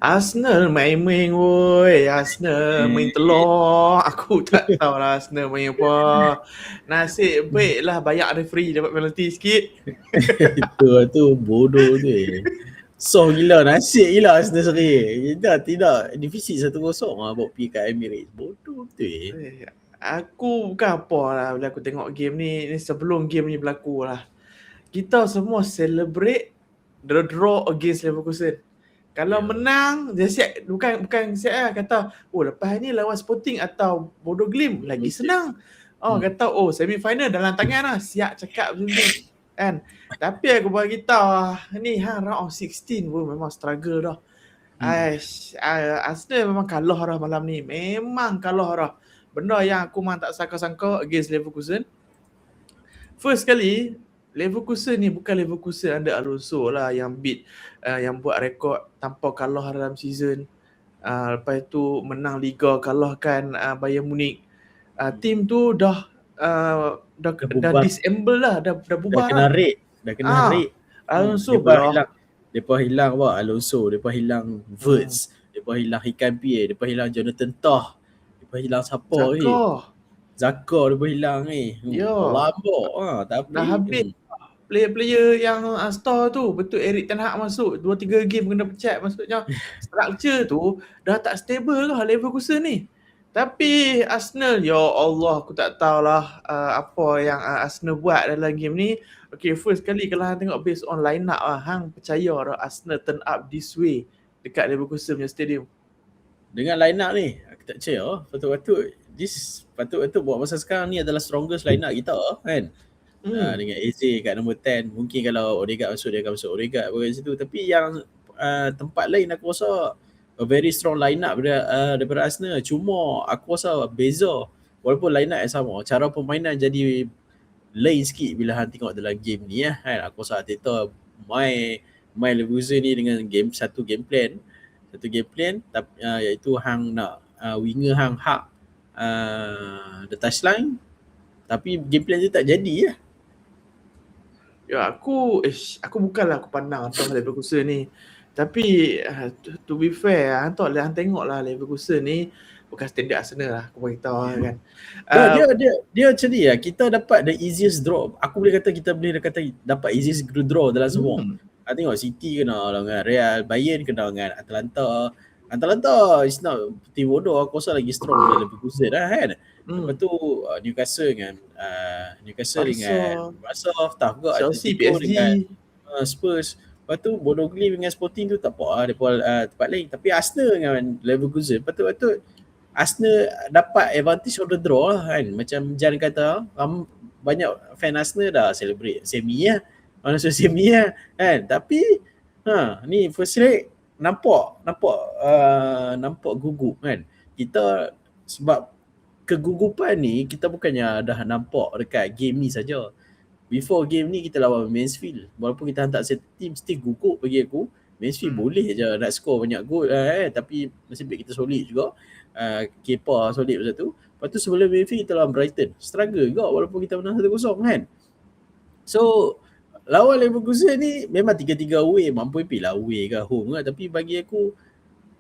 Arsenal main-main woi. Arsenal main telur. Aku tak tahu lah Arsenal main apa. Nasib baiklah banyak referee dapat penalti sikit. Itu bodoh tu. Soh gila, nasib gila Arsenal seri. Tidak, defisit 1-0 lah bawa pergi kat Emirates. Bodoh tu. Aku bukan apa lah bila aku tengok game ni sebelum game ni berlaku lah. Kita semua celebrate the draw against Leverkusen. Kalau menang, dia siap bukan siap lah kata, oh lepas ni lawan Sporting atau Bodo Glimt lagi senang. Kata semi final dalam tangan lah. Siap cakap macam tu. Kan? Tapi aku bagi tahu ni round of 16 pun memang struggle dah. Arsenal memang kalah dah malam ni. Memang kalah dah. Benda yang aku memang tak sangka-sangka against Leverkusen. First kali Leverkusen ni bukan Leverkusen under Alonso lah yang beat yang buat rekod tanpa kalah dalam season. Lepas tu menang Liga, kalahkan Bayern Munich. Team tu dah disassemble lah, dah bubar. Dah kena rate. Alonso depa hilang apa? Alonso, depa hilang Wirtz, depa hilang Hikampi, depa hilang Jonathan Tah, depa hilang siapa ni? Zaka depa hilang ni. Lambok tapi dah habis player-player yang star tu. Betul Erik Ten Hag masuk 2-3 game kena pecat. Maksudnya structure tu dah tak stable lah Leverkusen ni. Tapi Arsenal, ya Allah, aku tak tahulah apa yang Arsenal buat dalam game ni. Okay, first kali kalau hang tengok based on line up hang percaya dah Arsenal turn up this way dekat Leverkusen punya stadium. Dengan line up ni, aku tak percaya. Patut-patut buat masa sekarang ni adalah strongest line up kita kan. Dengan Eze kat nombor 10. Mungkin kalau Odegaard masuk, dia akan masuk Odegaard berada situ. Tapi yang tempat lain aku rasa a very strong line up daripada Arsenal. Cuma aku rasa beza. Walaupun line up yang sama, cara permainan jadi lain sikit bila hang tengok dalam game ni kan. Aku rasa Arteta main Leverkusen ni dengan satu game plan tapi iaitu hang nak winger hang hak the touchline, tapi game plan tu tak jadi lah. Ya, aku bukanlah aku pandang atas Leverkusen ni. Tapi to be fair, hang tengoklah Leverkusen ni bukan standard Arsenal lah, aku beritahu kan. Dia macam ni lah, kita dapat the easiest draw. Aku boleh kata kita boleh kata dapat easiest draw dalam semua. Tengok City kena dengan Real, Bayern kena dengan Atalanta is not tim bodoh, aku rasa lagi strong dari Leverkusen lah kan. Lepas tu Newcastle dengan Barca, tak juga Chelsea, Atletico PSG dengan Spurs. Lepas tu Bodo Glimt dengan Sporting tu tak apa lah, tempat lain. Tapi Arsenal dengan Leverkusen patut-patut Arsenal dapat advantage of the draw lah kan. Macam Jan kata, banyak fan Arsenal dah celebrate semi lah. Maksud semi lah kan. Tapi ni first leg nampak gugup kan. Kita sebab kegugupan ni kita bukannya dah nampak dekat game ni saja. Before game ni kita lawan Mansfield. Walaupun kita hantar satu team still gugup bagi aku. Mansfield boleh je nak score banyak gol tapi nasib baik kita solid juga. Kepa solid pasal tu. Lepas tu sebelum Mansfield kita lawan Brighton. Struggle juga walaupun kita menang 1-0 kan. So lawan Leverkusen ni memang 3-3 away, mampu pergi lah away ke home kan. Tapi bagi aku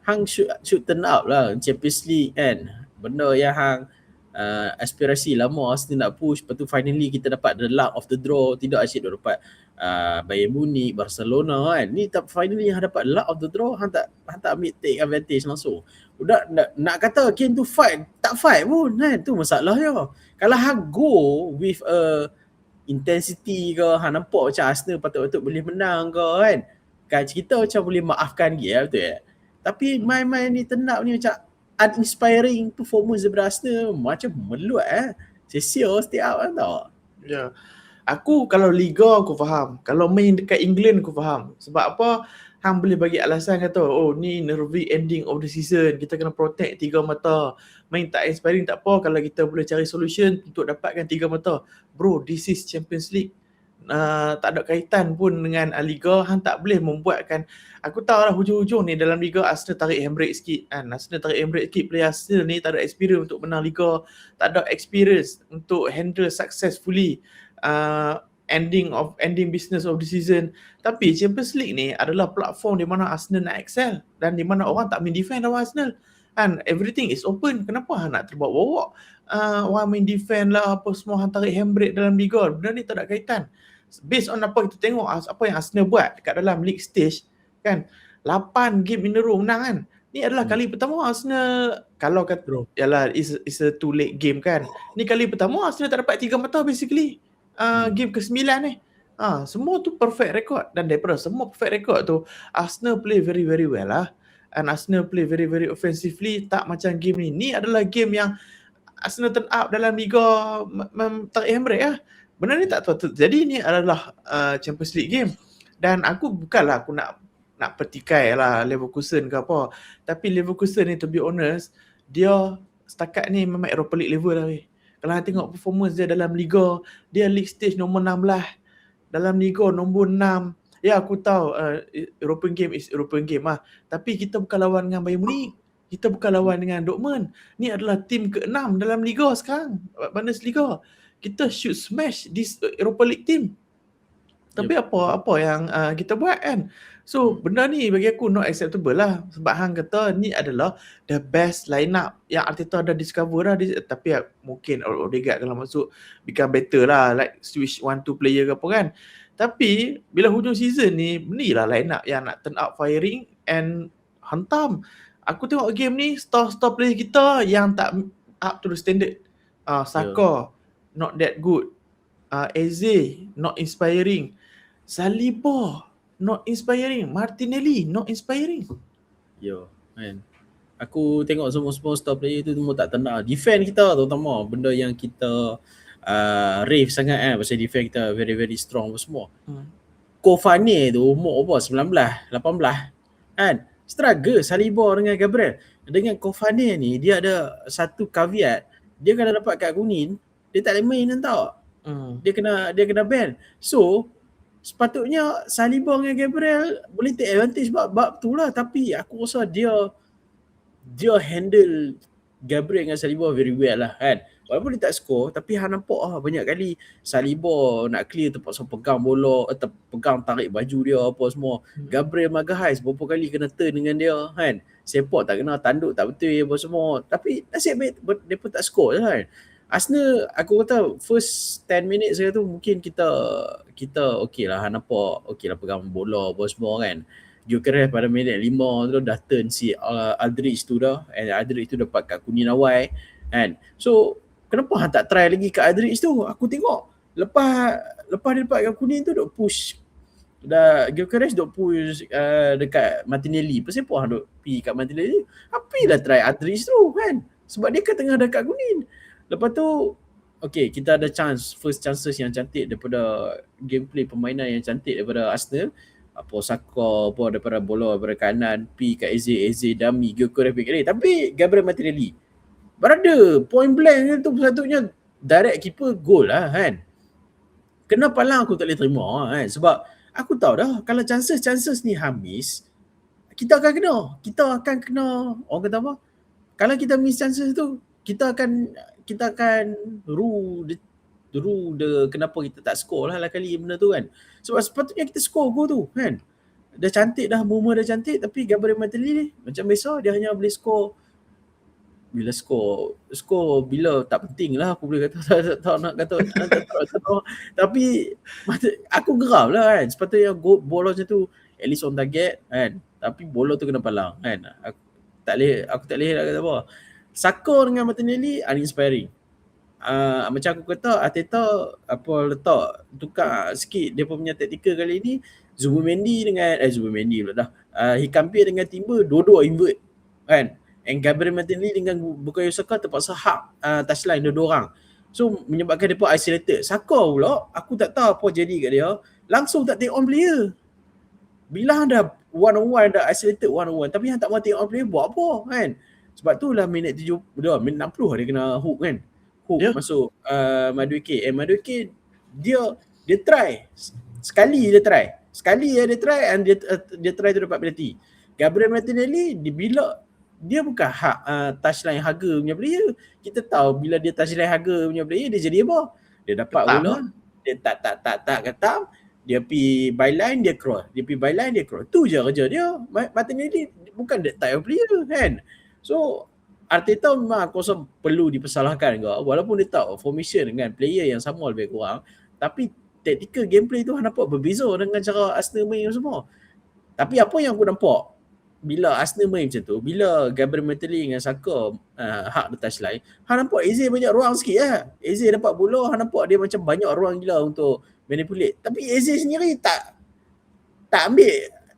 hang should turn up lah Champions League kan. Benda yang hang aspirasi lama Arsenal nak push. Lepas tu finally kita dapat the luck of the draw. Tidak asyik dah dapat Bayern Munich, Barcelona kan. Ni finally hang dapat luck of the draw. Hang tak ambil take advantage langsung. Udah nak kata game tu fight, tak fight pun kan. Tu masalahnya. Kalau hang go with intensity ke, hang nampak macam Arsenal patut-patut boleh menang ke kan kita macam boleh maafkan dia betul tak? Tapi main-main ni tenap ni macam uninspiring performance daripada Arsenal, macam meluat sia-sia setiap kan tak? Ya. Aku kalau Liga aku faham. Kalau main dekat England aku faham. Sebab apa? Hang boleh bagi alasan kata, ni nervy ending of the season. Kita kena protect 3 mata. Main tak inspiring tak apa kalau kita boleh cari solution untuk dapatkan 3 mata. Bro, this is Champions League. Tak ada kaitan pun dengan Liga. Hang tak boleh membuatkan. Aku tahu lah hujung-hujung ni dalam Liga Arsenal tarik handbrake sikit kan. Arsenal tarik handbrake sikit. Player Arsenal ni tak ada experience untuk menang Liga. Tak ada experience untuk handle successfully ending business of the season. Tapi Champions League ni adalah platform di mana Arsenal nak excel dan di mana orang tak main defend lawan Arsenal. And everything is open. Kenapa hang nak terbawa-bawa? Orang main defend lah apa semua, hang tarik handbrake dalam Liga. Benda ni tak ada kaitan. Based on apa kita tengok, apa yang Arsenal buat dekat dalam league stage kan, 8 game in a row menang kan. Ni adalah kali pertama Arsenal, kalau kata yalah is a too late game kan. Ni kali pertama Arsenal tak dapat 3 mata basically. Game ke-9 ni. Semua tu perfect record, dan daripada semua perfect record tu Arsenal play very very well lah. And Arsenal play very very offensively, tak macam game ni. Ni adalah game yang Arsenal turn up dalam Liga tarik handbrake lah. Benda ni tak tahu. Jadi ni adalah Champions League game. Dan aku bukanlah aku nak petikai lah Leverkusen ke apa. Tapi Leverkusen ni, to be honest, dia setakat ni memang Europa League level lah weh. Kalau anda tengok performance dia dalam Liga, dia league stage nombor 16. Dalam Liga nombor 6. Ya, aku tahu European game is European game lah. Tapi kita bukan lawan dengan Bayern Munich. Kita bukan lawan dengan Dortmund. Ni adalah tim ke-6 dalam Liga sekarang, Bundesliga. Kita should smash this Europa League team. Tapi apa yang kita buat kan. So benda ni bagi aku not acceptable lah. Sebab hang kata ni adalah the best lineup yang Arteta dah discover lah. Tapi mungkin Odegaard kalau masuk become better lah, like switch 1-2 player ke apa kan. Tapi bila hujung season ni, ni lah lineup yang nak turn up firing and hantam. Aku tengok game ni, star player kita yang tak up to the standard. Saka not that good. Eze not inspiring. Saliba not inspiring. Martinelli not inspiring. Kan. Aku tengok semua star player tu semua tak tenang. Defend kita terutama, benda yang kita rave sangat kan, pasal defend kita very very strong semua. Kofane tu umur apa? 19, 18 kan. Struggle Saliba dengan Gabriel. Dengan Kofane ni dia ada satu caveat. Dia kalau dapat kad kuning, dia tak boleh main tau. Dia kena ban. So sepatutnya Saliba dengan Gabriel boleh take advantage bab tu lah. Tapi aku rasa dia handle Gabriel dengan Saliba very well lah kan. Walaupun dia tak score, tapi hang nampak banyak kali Saliba nak clear terpaksa pegang bola atau pegang tarik baju dia apa semua. Gabriel Magalhaes berapa kali kena turn dengan dia kan. Sepak tak kena, tanduk tak betul apa semua. Tapi nasib baik dia pun tak score je kan. Arsenal, aku kata first 10 minutes saya tu mungkin kita okey lah, hang nampak okey lah pegang bola apa semua kan. Gyökeres pada minit 5 tu dah turn si Aldridge tu dah, and Aldridge tu dapat kad kuning awal kan. So kenapa hang tak try lagi kat Aldridge tu? Aku tengok lepas dia dapat kad kuning tu duk push. Dah Gyökeres duk push dekat Martinelli. Pasal apa hang duk pergi kat Martinelli? Apalah try Aldridge tu kan. Sebab dia kan tengah ada kad kuning. Lepas tu kita ada first chances yang cantik daripada gameplay permainan yang cantik daripada Arsenal. Apa Saka apa daripada bola daripada kanan pi kat Eze dummy Gyökeres pergi. Tapi Gabriel Martinelli berada point blank tu sepatutnya direct keeper goal lah kan. Kenapa lah aku tak boleh terima kan? Sebab aku tahu dah kalau chances ni habis, kita akan kena orang kata apa? Kalau kita miss chances tu, kita akan rule kenapa kita tak score lah kali benda tu kan. Sebab sepatutnya kita score gol tu kan. Dah cantik dah, dah cantik, tapi Gabriel Martinelli macam biasa dia hanya boleh score bila score bila tak penting lah, aku boleh kata tak nak kata tapi aku geram lah kan. Sepatutnya bola macam tu at least on target kan, tapi bola tu kena palang kan. Aku tak boleh nak kata apa. Saka dengan Martinelli uninspiring. Macam aku kata Arteta letak tukar sikit dia punya taktikal kali ni. Zubimendi pula dah. Hikampir dengan Timber dua-dua invert kan. And Gabriel Martinelli dengan Bukayo Saka terpaksa hak touchline dua orang. So menyebabkan dia pun isolated. Saka pula aku tak tahu apa jadi kat dia, langsung tak take on player. Bila dah one-on-one, dah isolated one-on-one, tapi hang tak mau take on player buat apa kan. Sebab tu lah minit 60 dia kena hook kan. Masuk Madueke. Madueke dia try. Sekali dia try and dia try tu dapat penalty. Gabriel Martinelli bila dia bukan hak touchline harga punya player. Kita tahu bila dia touchline harga punya player dia jadi apa? Dia dapat bola, dia tak katam, dia pi byline dia cross, dia pi byline dia cross. Tu je kerja dia. Martinelli bukan that type of player kan. So Arteta memang aku rasa perlu dipersalahkan ke, walaupun dia tahu formation dengan player yang sama lebih kurang, tapi tactical gameplay tu nampak berbeza dengan cara Arsenal main semua. Tapi apa yang aku nampak bila Arsenal main macam tu, bila Gabriel Martinelli dengan Saka hak the touchline, nampak Eze banyak ruang sikit lah. Eze dapat bola, nampak dia macam banyak ruang gila untuk manipulate. Tapi Eze sendiri tak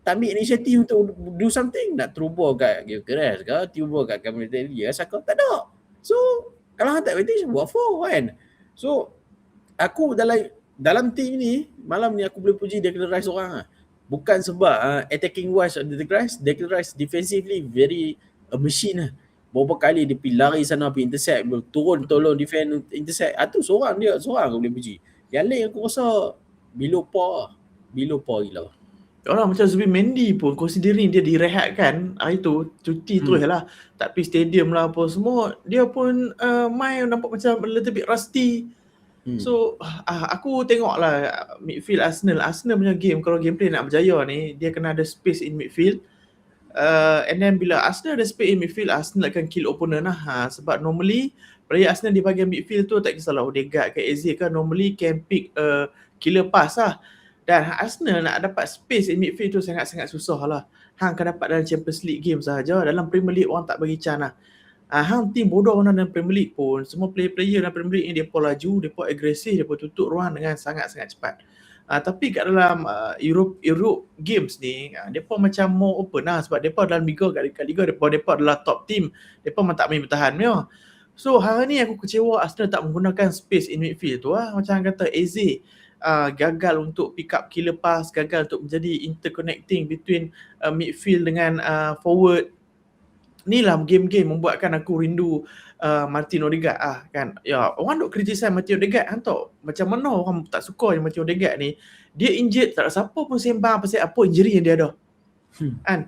ambil inisiatif untuk do something, nak throw ball kat Gyökeres ke, throw ball kat Gabriel Martinelli ke, Saka tak ada. So kalau hang tak advantage, buat for kan. So aku dalam team ni, malam ni aku boleh puji Declan Rice orang lah. Bukan sebab attacking wise Declan Rice defensively very a machine lah. Berapa kali dia pergi lari sana, pergi intercept, turun tolong defend intercept. Tu seorang aku boleh puji. Yang lain aku rasa below par gila. Orang macam Zubi Mendy pun considering dia direhatkan itu cuti terus lah, tak pergi stadium lah apa semua, dia pun main nampak macam a little bit rusty. So aku tengok lah midfield Arsenal punya game, kalau gameplay nak berjaya ni dia kena ada space in midfield, and then bila Arsenal ada space in midfield, Arsenal akan kill opponent lah. Sebab normally player Arsenal di bahagian midfield tu, tak kisahlah Odegaard ke Eze ke, normally can pick killer pass lah. Dan Arsenal nak dapat space in midfield tu sangat-sangat susah lah. Hang akan dapat dalam Champions League game sahaja. Dalam Premier League orang tak bagi chance lah. Hang tim bodoh mana dalam Premier League pun, semua player-player dalam Premier League ni depa laju, depa agresif, depa tutup ruang dengan sangat-sangat cepat. Tapi kat dalam Europe games ni, depa macam more open lah, sebab depa dalam Liga, kat Liga depa adalah top team, depa memang tak main bertahan punya. So hari ni aku kecewa Arsenal tak menggunakan space in midfield tu lah. Macam kata Eze gagal untuk pick up killer pass, gagal untuk menjadi interconnecting between midfield dengan forward. Inilah game-game membuatkan aku rindu Martin Odegaard kan. Ya, orang duk criticize Martin Odegaard kan, tahu macam mana orang tak suka yang Martin Odegaard ni. Dia injured, tak ada siapa pun sembang pasal apa injury yang dia ada. Kan?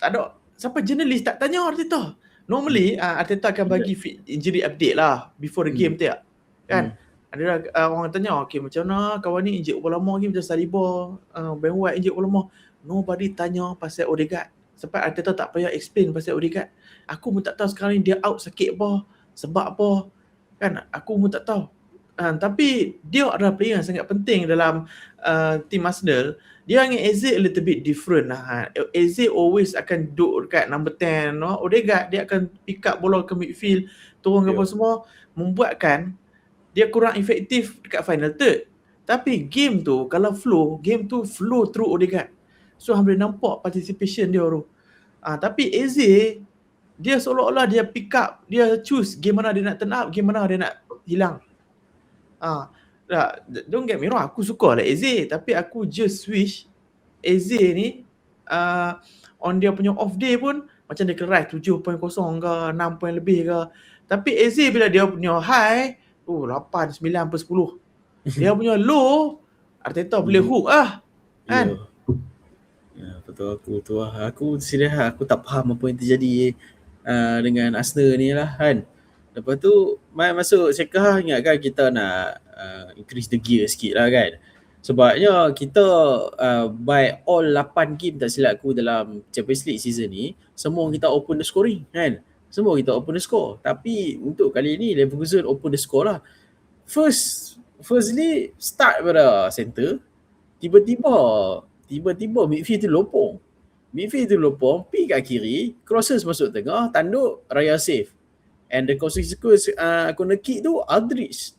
Tak ada siapa jurnalis tak tanya Arteta. Normally Arteta akan bagi injury update lah before the game tiap. Kan? Ada orang tanya, okay, macam mana kawan ni injured berapa lama lagi, macam Saliba, Ben White injured berapa lama. Nobody tanya pasal Odegaard. Sebab Arteta tak payah explain pasal Odegaard. Aku pun tak tahu sekarang ni dia out sakit apa, sebab apa. Kan? Aku pun tak tahu. Tapi dia adalah player yang sangat penting dalam team Arsenal. Dia dengan Eze a little bit different lah. Eze always akan duduk dekat number 10. Odegaard dia akan pick up bola ke midfield, turun ke apa semua, membuatkan dia kurang efektif dekat final third. Tapi game tu kalau game tu flow through Odegaard. So boleh nampak participation dia tu. Tapi Eze dia seolah-olah dia pick up, dia choose game mana dia nak turn up, game mana dia nak hilang. Don't get me wrong, aku suka lah Eze, tapi aku just wish Eze ni on dia punya off day pun macam dia keras 7.0 ke 6 point lebih ke. Tapi Eze bila dia punya high 8, 9 per 10. Dia punya low Arteta boleh hook kan. Ya, betul aku tu lah. Aku serius lah, aku tak faham apa yang terjadi dengan Arsenal ni lah kan. Lepas tu masuk Sekah, ingatkan kita nak increase the gear sikit lah kan. Sebabnya kita by all 8 game tak silap aku dalam Champions League season ni, semua kita open the scoring kan. Semua kita open the score. Tapi untuk kali ni Leverkusen open the score lah. Firstly start pada center, tiba-tiba midfield tu lopong. Pergi kat kiri, crosses masuk tengah, tanduk, Raya save. And the consequence corner kick tu Aldridge.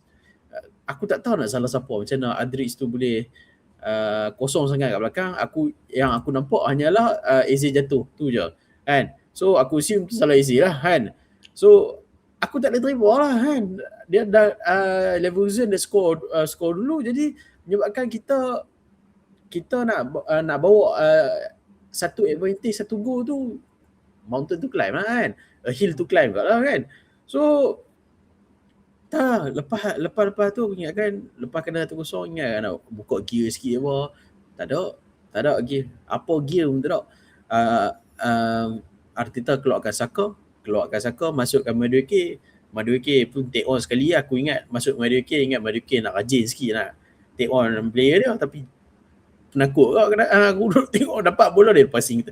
Aku tak tahu nak salah siapa. Macam mana Aldridge tu boleh kosong sangat kat belakang. Yang aku nampak hanyalah Eze jatuh. Tu je kan. So aku assume tu salah Eze lah kan. So aku tak boleh terima lah kan. Dia dah Leverkusen dah score dulu. Jadi menyebabkan kita nak bawa satu advantage, satu goal tu mountain to climb lah kan, a hill to climb lah kan. So lepas tu aku ingatkan, lepas kena 1-0 ingatkan nak buka gear sikit apa. Tak ada gear, apa gear pun tak ada. Arteta keluarkan Saka, masukkan Madueke pun take on sekali. Aku ingat masuk Madueke, ingat Madueke nak rajin sikit nak take on player dia, tapi penakut kau kena aku duduk tengok dapat bola dia passing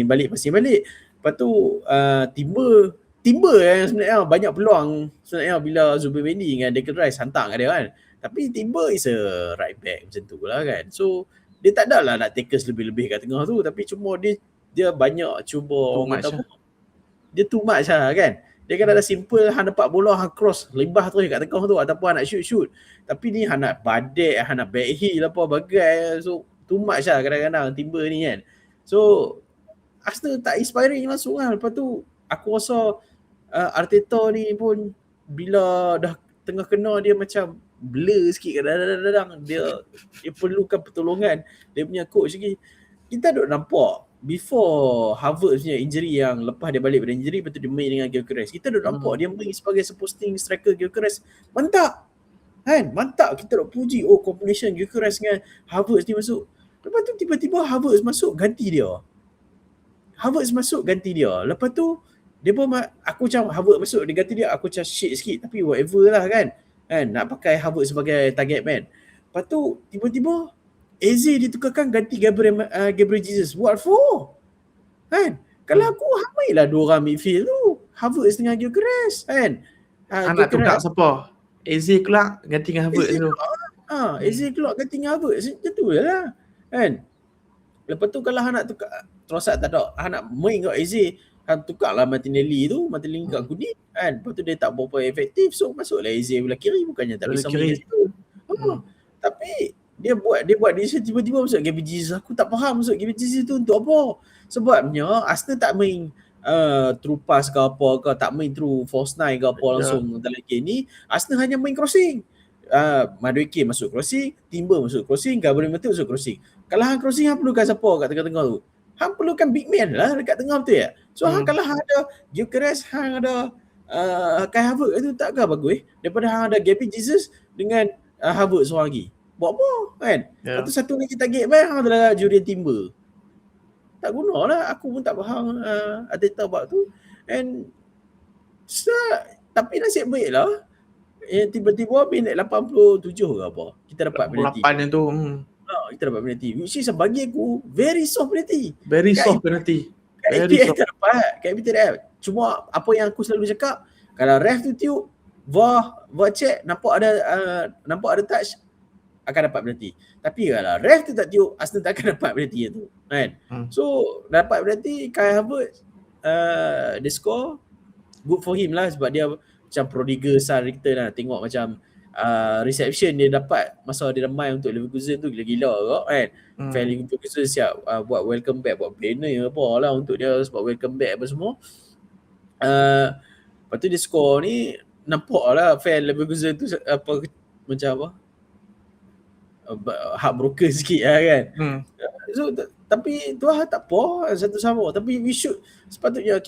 balik. Lepas tu Timber yang sebenarnya banyak peluang sebenarnya bila Zubir Mendy dengan Declan Rice hantar kat dia kan. Tapi Timber is a right back macam tu lah kan. So dia tak adalah nak tackle lebih-lebih kat tengah tu, tapi cuma dia banyak cuba Too orang much kata apa, dia too much lah kan. Dia kan ada simple hang dapat bola hang cross limbah terus kat tengah tu ataupun hang nak shoot. Tapi ni hang nak badek, hang nak back heel apa bagai. So too much lah kadang-kadang Timber ni kan. So Arsenal tak inspiring langsung lah. Lepas tu aku rasa Arteta ni pun bila dah tengah kena dia macam blur sikit kadang-kadang dia perlukan pertolongan dia punya coach lagi. Kita duk nampak before Havertz punya injury yang lepas dia balik pada injury, lepas tu dia main dengan Gyökeres. Kita duk nampak dia main sebagai supporting striker Gyökeres. Mantap kan, mantap. Kita duk puji combination Gyökeres dengan Havertz ni masuk. Lepas tu tiba-tiba Havertz masuk ganti dia. Lepas tu dia pun aku macam Havertz masuk dia ganti dia, aku macam shit sikit tapi whatever lah kan nak pakai Havertz sebagai target man. Lepas tu tiba-tiba Eze ditukarkan ganti Gabriel Jesus. What for? Kan? Kalau aku hamailah dua orang midfield tu, Havertz dengan Gyökeres kan. nak tukar siapa? Eze keluar ganti dengan Havertz tu. Eze keluar ganti dengan Havertz. Macam tu lah kan. Lepas tu kalau hang nak tukar Trossard tak ada, hang nak main kat Eze, hang tukarlah Martinelli kat kuning kan. Lepas tu dia tak berapa efektif, so masuklah Eze belah kiri, bukannya tak bisa main kat situ. Tapi dia buat decision tiba-tiba masuk Gabriel Jesus. Aku tak faham masuk Gabriel Jesus tu untuk apa. Sebabnya Arsenal tak main through pass ke apa ke, tak main through false nine ke apa langsung dalam game ni. Arsenal hanya main crossing. Madueke masuk crossing, Timber masuk crossing, Gabriel Matip masuk crossing. Kalau hang crossing, hang perlukan siapa kat tengah-tengah tu? Hang perlukan big man lah dekat tengah tu ya. So kalau hang ada Gyökeres, hang ada Kai Havertz itu takkan bagus daripada hang ada Gabriel Jesus dengan Havertz seorang lagi. Buat apa kan? Lepas tu satu lagi target man hang adalah Julian Timber. Tak guna lah. Aku pun tak faham Arteta buat tu. And tapi nasib baik lah. Tiba-tiba minit 87 ke apa, kita dapat penalti. 8 yang tu. Kita dapat penalti. Which is bagi aku very soft penalti. Very soft penalti. Kat EPL. Cuma apa yang aku selalu cakap, kalau ref tu tiup, VAR check, nampak ada touch, akan dapat penalti. Tapi kalau ref tu tak tiup, Arsenal tak akan dapat penalti tu kan. So dapat penalti, Kai Havertz dia score, good for him lah, sebab dia macam prodigal son return lah. Tengok macam reception dia dapat masa dia main untuk Leverkusen tu gila-gila kau kan. Fan Leverkusen siap buat welcome back, buat banner apa lah untuk dia sebab welcome back apa semua. Lepas tu dia score ni, nampak lah fan Leverkusen tu macam apa, heartbroken sikit lah kan. So tapi tu lah tak apa, satu sama. Tapi we should, sepatutnya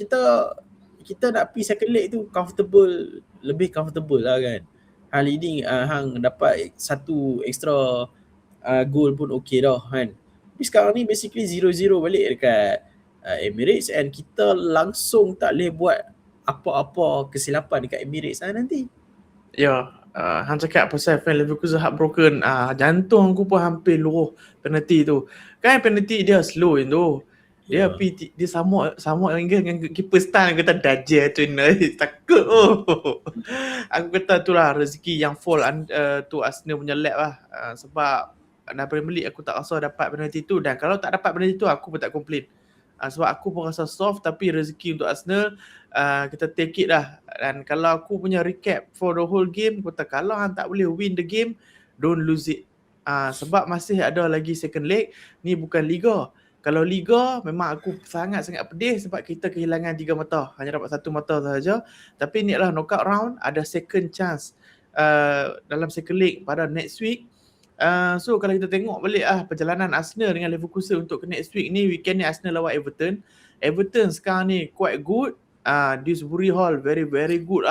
kita nak pergi second leg tu lebih comfortable lah kan. Hang leading, hang dapat satu extra goal pun okey dah kan. Tapi sekarang ni basically 0-0 balik dekat Emirates, and kita langsung tak boleh buat apa-apa kesilapan dekat Emirates nanti. Hang cakap pasal fan Leverkusen heartbroken, jantung aku pun hampir luruh penalti tu. Kan penalti dia slow tu. Dia sama dengan keeper stand, kata dajal tu takut. Aku kata tu lah rezeki yang fall tu Arsenal punya lap lah. Sebab dalam Premier League aku tak rasa dapat penalti tu, dan kalau tak dapat penalti tu aku pun tak complain. Sebab aku pun rasa soft, tapi rezeki untuk Arsenal kita take it lah. Dan kalau aku punya recap for the whole game, aku kata kalau hang tak boleh win the game, don't lose it. Sebab masih ada lagi second leg. Ni bukan Liga. Kalau Liga memang aku sangat-sangat pedih sebab kita kehilangan 3 mata. Hanya dapat 1 mata sahaja. Tapi ni adalah knockout round, ada second chance dalam second leg pada next week. So kalau kita tengok balik perjalanan Arsenal dengan Leverkusen untuk ke next week ni, weekend ni Arsenal lawan Everton. Everton sekarang ni quite good. Dewsbury Hall very very good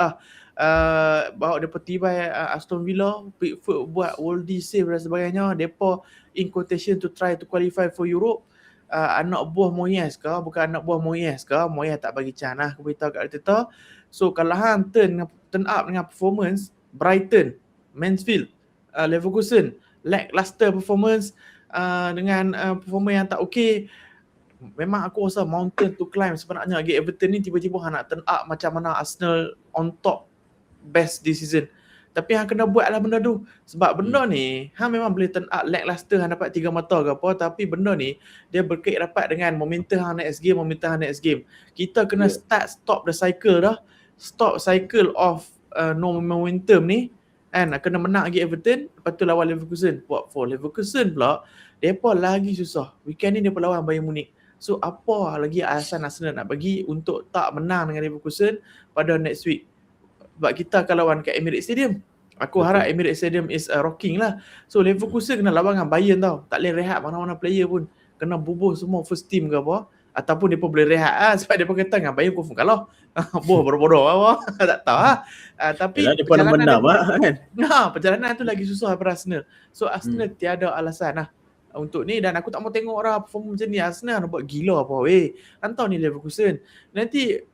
bawa depa tibai Aston Villa, Pickford buat worldy save dan sebagainya. Depa in quotation to try to qualify for Europe. Anak buah Moyes ke, bukan anak buah Moyes ke, Moyes tak bagi chance aku beritahu kat Arteta. So kalau hang turn up dengan performance Brighton, Mansfield, Leverkusen, lackluster performance, dengan performance yang tak okey. Memang aku rasa mountain to climb sebenarnya bagi Everton ni. Tiba-tiba hang nak turn up macam mana Arsenal on top best this season. Tapi hang kena buat lah benda tu. Sebab benda ni hang memang boleh turn up lackluster, hang dapat 3 mata ke apa, tapi benda ni dia berkait rapat dengan momentum hang next game. Kita kena stop the cycle dah. Stop cycle of no momentum ni, kan. Kena menang lagi Everton, lepas tu lawan Leverkusen. What for? Leverkusen pula depa lagi susah. Weekend ni depa lawan Bayern Munich. So apa lagi alasan Arsenal nak bagi untuk tak menang dengan Leverkusen pada next week? Sebab kita akan lawan kat Emirates Stadium. Aku harap Emirates Stadium is rocking lah. So Leverkusen kena lawan dengan Bayern tau. Tak boleh rehat mana-mana player pun. Kena bubuh semua first team ke apa. Ataupun mereka boleh rehat lah. Sebab mereka kata dengan Bayern confirm kalah. Bodoh-bodoh apa. Tak tahu lah. Tapi yalah, perjalanan menang lah kan. Perjalanan tu lagi susah daripada Arsenal. So Arsenal tiada alasan lah untuk ni. Dan aku tak mau tengok lah perform macam ni. Arsenal nak buat gila apa weh. Hantar ni Leverkusen. Nanti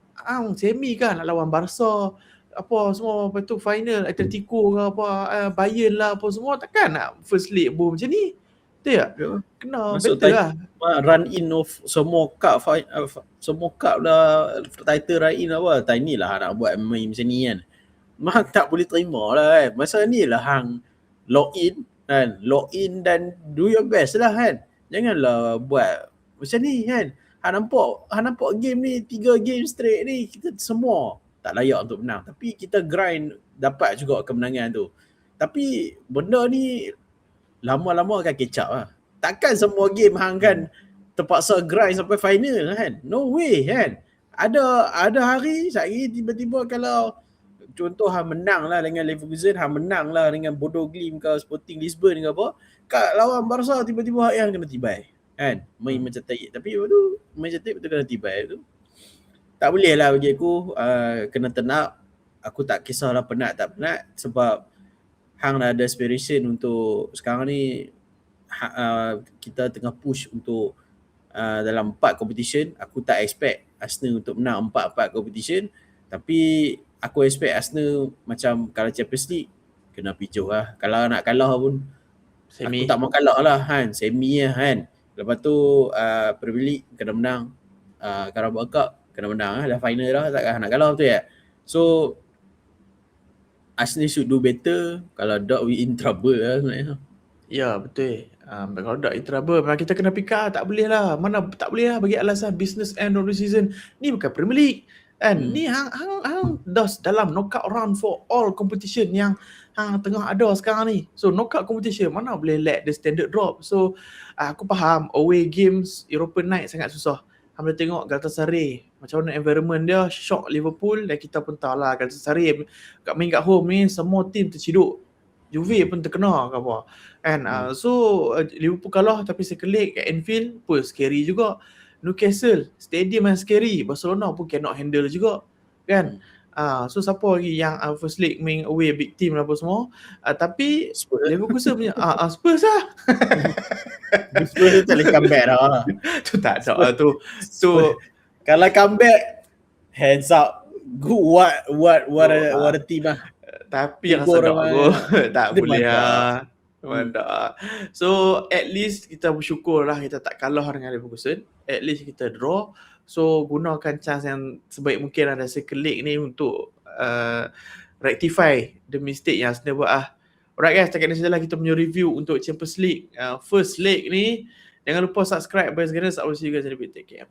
semi kan nak lawan Barca apa semua, lepas tu final Atletico ke apa, Bayern lah apa semua. Takkan nak first leg boom macam ni. Betul tak? Kena Masuk better lah. Run in of semua cup dah title run in apa. Time ni lah nak buat main macam ni kan. Memang tak boleh terima lah kan. Masa ni lah hang log in kan. Log in dan do your best lah kan. Janganlah buat macam ni kan. Hang nampak game ni 3 game straight ni kita semua tak layak untuk menang. Tapi kita grind dapat juga kemenangan tu. Tapi benda ni lama-lama akan catch up lah. Takkan semua game hang kan terpaksa grind sampai final kan. No way kan. Ada hari tiba-tiba kalau contoh hang menang lah dengan Leverkusen, hang menang lah dengan Bodo Glimt ke Sporting Lisbon ke apa, kat lawan Barca tiba-tiba yang kena tibai kan. Main macam taik. Tapi tu main macam taik betul kena tibai tu. Tak boleh lah bagi aku, kena turn up. Aku tak kisahlah penat tak penat, sebab hang dah ada aspiration untuk sekarang ni kita tengah push untuk dalam 4 competition. Aku tak expect Arsenal untuk menang 4 competition, tapi aku expect Arsenal macam kalau Champions League kena pijuh lah. Kalau nak kalah pun semi. Aku tak mau kalah lah kan, semi lah kan. Lepas tu Premier League kena menang, Carabao Cup kena menang lah, dah final dah, takkan nak kalah, betul tak? So Arsenal should do better. Kalau not, we in trouble lah sebenarnya. Ya betul. Kalau not in trouble, memang kita kena pick up. Tak boleh lah. Mana tak boleh lah bagi alasan business end of the season. Ni bukan Premier League kan. Ni hang dah dalam knockout round for all competition yang hang tengah ada sekarang ni. So knockout competition mana boleh let the standard drop. So aku faham away games European night sangat susah. Hang boleh tengok Galatasaray macam mana environment dia, shock Liverpool, dan kita pun tahu lah Galatasaray main kat home ni semua team terciduk. Juve pun terkena ke apa kan. So Liverpool kalah tapi second leg kat Anfield pun scary juga. Newcastle stadium yang scary, Barcelona pun cannot handle juga kan. So siapa lagi yang first leg main away big team apa semua, tapi Spurs. Leverkusen punya Spurs lah. Spurs tu tak boleh comeback dah. Tu tak ada tu. Kalau comeback hands up, what a team lah. Tapi yang sedap tak boleh lah. So at least kita bersyukur lah kita tak kalah dengan Leverkusen. At least kita draw. So gunakan chance yang sebaik mungkin ada second leg ni untuk rectify the mistake yang Arsenal buat lah. Alright guys, setakat ni sajalah kita punya review untuk Champions League first leg ni. Jangan lupa subscribe Boys Gunners. I will see you guys in a bit. Take care.